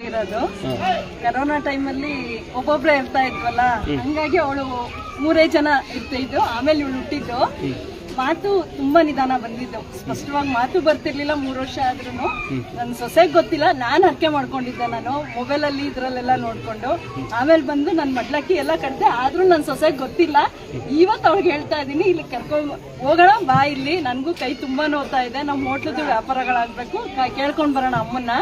ಆಗಿರೋದು. ಕರೋನಾ ಟೈಮಲ್ಲಿ ಒಬ್ಬೊಬ್ರೆ ಇರ್ತಾ ಇದ್ವಲ್ಲ, ಹಂಗಾಗಿ ಅವಳು 3 ಜನ ಇರ್ತಿದ್ದು. ಆಮೇಲೆ ಇವಳು ಹುಟ್ಟಿದ್ದು. ಮಾತು ತುಂಬಾ ನಿಧಾನ ಬಂದಿದ್ದು, ಸ್ಪಷ್ಟವಾಗಿ ಮಾತು ಬರ್ತಿರ್ಲಿಲ್ಲ. 3 ವರ್ಷ ಆದ್ರೂ ನನ್ನ ಸೊಸೆಗೆ ಗೊತ್ತಿಲ್ಲ. ನಾನು ಅರ್ಕೆ ಮಾಡ್ಕೊಂಡಿದ್ದೆ, ನಾನು ಮೊಬೈಲಲ್ಲಿ ಇದ್ರಲ್ಲೆಲ್ಲ ನೋಡ್ಕೊಂಡು. ಆಮೇಲೆ ಬಂದು ನನ್ನ ಮಡ್ಲಕ್ಕಿ ಎಲ್ಲ ಕಟ್ದೆ, ಆದ್ರೂ ನನ್ನ ಸೊಸೆಗೆ ಗೊತ್ತಿಲ್ಲ. ಇವತ್ತು ಅವ್ಳಿಗೆ ಹೇಳ್ತಾ ಇದ್ದೀನಿ, ಇಲ್ಲಿ ಕರ್ಕೊಂಡ್ ಹೋಗೋಣ ಬಾ, ಇಲ್ಲಿ ನನ್ಗೂ ಕೈ ತುಂಬಾ ನೋಡ್ತಾ ಇದೆ, ನಮ್ಮ ಹೋಟ್ಲದ್ದು ವ್ಯಾಪಾರಗಳಾಗ್ಬೇಕು, ಕೇಳ್ಕೊಂಡ್ ಬರೋಣ ಅಮ್ಮನ್ನ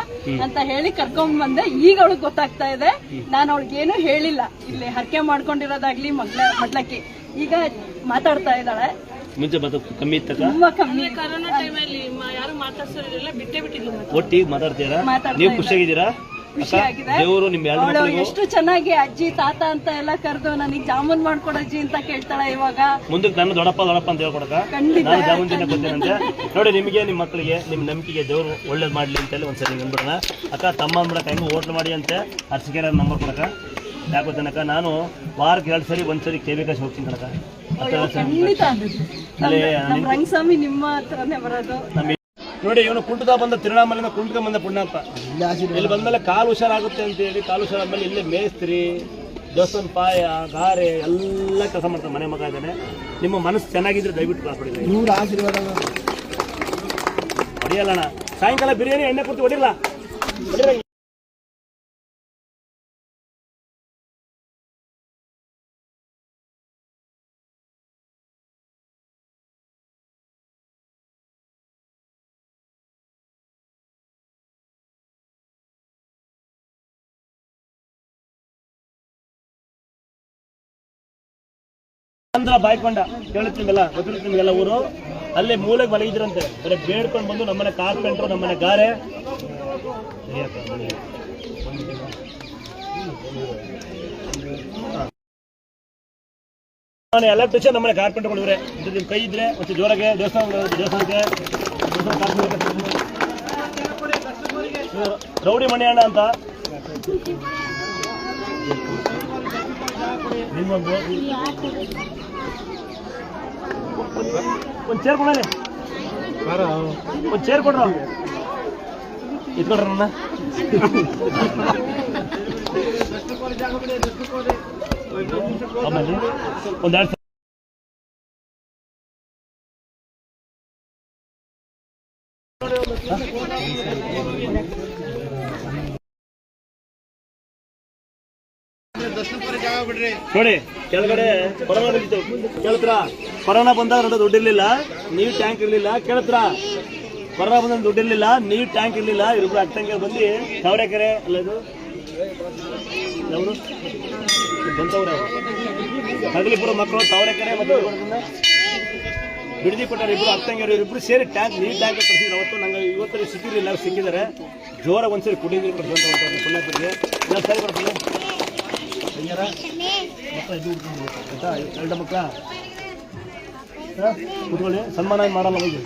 ಅಂತ ಹೇಳಿ ಕರ್ಕೊಂಡ್ ಬಂದೆ. ಈಗ ಅವಳಿಗೆ ಗೊತ್ತಾಗ್ತಾ ಇದೆ. ನಾನು ಅವಳಿಗೇನು ಹೇಳಿಲ್ಲ, ಇಲ್ಲಿ ಹರಕೆ ಮಾಡ್ಕೊಂಡಿರೋದಾಗ್ಲಿ ಮಡ್ಲಕ್ಕಿ ಈಗ ಮಾತಾಡ್ತಾ ಇದ್ದಾಳೆ. ಮುಂಚೆ ಕಮ್ಮಿ ಇತ್ತ, ತುಂಬಾ ಕಮ್ಮಿ. ಕರೋನಾ ಟೈಮಲ್ಲಿ ಯಾರು ಮಾತಾಡ್ಸೋರಿಲ್ಲ, ಬಿಟ್ಟೇ ಬಿಟ್ಟಿದ್ಲು. ಒಟ್ಟಿಗೆ ಮಾತಾಡ್ತೀರಾ? ನೀವು ಖುಷಿಯಾಗಿದ್ದೀರಾ? ದೇವರು ನಿಮ್ಮ ಅವಳು ಎಷ್ಟು ಚೆನ್ನಾಗಿ ಅಜ್ಜಿ ತಾತ ಅಂತ ಎಲ್ಲ ಕರೆದು ನನಗೆ ಜಾಮೂನ್ ಮಾಡ್ಕೊಡಜ್ಜಿ ಅಂತ ಕೇಳ್ತಾಳೆ. ಇವಾಗ ಮುಂದಕ್ಕೆ ನಾನು ದೊಡ್ಡಪ್ಪ ಅಂತ ಹೇಳ್ಕೊಡಕ ನಾನು ಜಾಮೂನ್ ತಿನ್ನ ಗೊತ್ತೇನಂತೆ. ನೋಡಿ, ನಿಮಗೆ ನಿಮ್ಮ ಮಕ್ಕಳಿಗೆ ನಿಮ್ಮ ನಂಬಿಕೆಗೆ ದೇವರು ಒಳ್ಳೇದು ಮಾಡ್ಲಿ ಅಂತೇಳಿ ಒಂದ್ಸರಿ ನಂಬಿಡೋಣ. ಅಕ್ಕ ತಮ್ಮ ಅಂದ್ಬಿಡಕ ಹೆಂಗು ಹೋಟ್ಲ್ ಮಾಡಿ ಅಂತೆ ಅರ್ಸಿಕೆರ ನಂಬರ್ ಕೊಡಕ. ಯಾಕೋ ತನಕ ನಾನು ವಾರಕ್ಕೆ 2 ಸರಿ ಒಂದ್ಸರಿ KBಕಾಶ್ ಹೋಗ್ತೀನಿ ಕಣಕ. ರಂಗಸ್ವಾಮಿ ನಿಮ್ಮ ಹತ್ರನೇ ಬರೋದು. ನೋಡಿ, ಇವನು ಕುಂಟದ ಬಂದ ತಿರುಣಾಮಲೆಯಿಂದ ಕುಂಟ್ಕ ಬಂದ ಪುಣ್ಣಪ್ಪ. ಇಲ್ಲಿ ಬಂದ್ಮೇಲೆ ಕಾಲು ಹುಷಾರಾಗುತ್ತೆ ಅಂತ ಹೇಳಿ ಕಾಲು ಹುಷಾರಾದ್ಮೇಲೆ ಇಲ್ಲೇ ಮೇಸ್ತ್ರಿ, ದೇವಸ್ಥಾನ ಪಾಯ, ಗಾರೆ ಎಲ್ಲ ಕೆಲಸ ಮಾಡ್ತಾರೆ. ಮನೆ ಮಗ ಇದ್ದಾನೆ. ನಿಮ್ಮ ಮನಸ್ಸು ಚೆನ್ನಾಗಿದ್ರೆ ದಯವಿಟ್ಟು ಕಾಪಾಡಿ. ಹೊಡಿಯಲ್ಲಣ್ಣ, ಸಾಯಂಕಾಲ ಬಿರಿಯಾನಿ ಎಣ್ಣೆ ಕೊಡ್ತೀವಿ, ಹೊಡಿಲ್ಲ. ಚಂದ್ರ ಬಾಯ್ಕೊಂಡ ಕೇಳುತ್ತೀನಿಲ್ಲ, ಗೊತ್ತಿರುತ್ತೆ ನಿಮಗೆಲ್ಲ. ಊರು ಅಲ್ಲೇ ಮೂಲೆಗೆ ಮಲಗಿದ್ರಂತೆ. ಬರೀ ಬೇಡ್ಕೊಂಡು ಬಂದು ನಮ್ಮನೆ ಕಾರ್ಪೆಂಟ್ರು, ನಮ್ಮನೆ ಗಾರೆ, ಎಲೆಕ್ಟ್ರಿಷಿಯನ್, ನಮ್ಮನೆ ಕಾರ್ಪೆಂಟ್ರು ಇವ್ರೆ. ನಿಮ್ ಕೈ ಇದ್ರೆ ಮತ್ತೆ ಜೋರಾಗೆ ದೇವಸ್ಥಾನಕ್ಕೆ ರೌಡಿ ಮಣಿಯಣ್ಣ ಅಂತ ನಿಮ್ಮೊಂದು ಒಂದು ಚೇರ್ ಕೊಡಲಿ, ಒಂದು ಚೇರ್ ಕೊಡ್ರ, ಇಟ್ಕೊಡ್ರ ನನ್ನ. ಒಂದೆರಡು ನೋಡಿ, ಕೆಳಗಡೆ ಕೊರೋನಾ ಬಂದಿತ್ತು. ಕೇಳ್ತ್ರ ಕೊರೋನಾ ಬಂದಾಗ ನೋಡೋ ದುಡ್ಡಿರ್ಲಿಲ್ಲ, ನೀರು ಟ್ಯಾಂಕ್ ಇರ್ಲಿಲ್ಲ. ಕೇಳ್ತ್ರ ಕೊರೋನಾ ಬಂದಾಗ ದುಡ್ಡಿರ್ಲಿಲ್ಲ, ನೀರು ಟ್ಯಾಂಕ್ ಇರ್ಲಿಲ್ಲ. ಇವ್ರಿಬ್ರು ಅಕ್ಕಂಗೆ ಬಂದು ತಾವರೆಕೆರೆ ಅಲ್ಲ ಇದು ಅವರು ಬಂತವ್ರೆ, ಹಗಲಿಪುರ ಮಕ್ಕಳು ತಾವರೆಕೆರೆ ಮತ್ತೆ ಬಿಡದಿ ಕೊಟ್ಟಾರೆ. ಇಬ್ರು ಅಕ್ಕಂಗೆ ಇಬ್ರು ಸೇರಿ ನೀರು ಟ್ಯಾಂಕ್ ಕಳಿಸಿದ್ರು. ಅವತ್ತು ನಂಗೆ ಇವತ್ತು ಸಿಕ್ಕಿರಲಿಲ್ಲ, ಸಿಕ್ಕಿದ್ದಾರೆ. ಜೋರಾಗಿ ಒಂದ್ಸರಿ ಕುಡಿದು ಕೊಡ್ತಾರೆ ಪುಣ್ಯಪುರಿಗೆ. ನಾನು ಸರಿ ಬರ್ತೀನಿ ಎರಡು ಮಕ್ಕಳ ಕುತ್ಕೊಳ್ಳಿ, ಸನ್ಮಾನ ಮಾಡಲ್ಲ ಹೋಗಿ.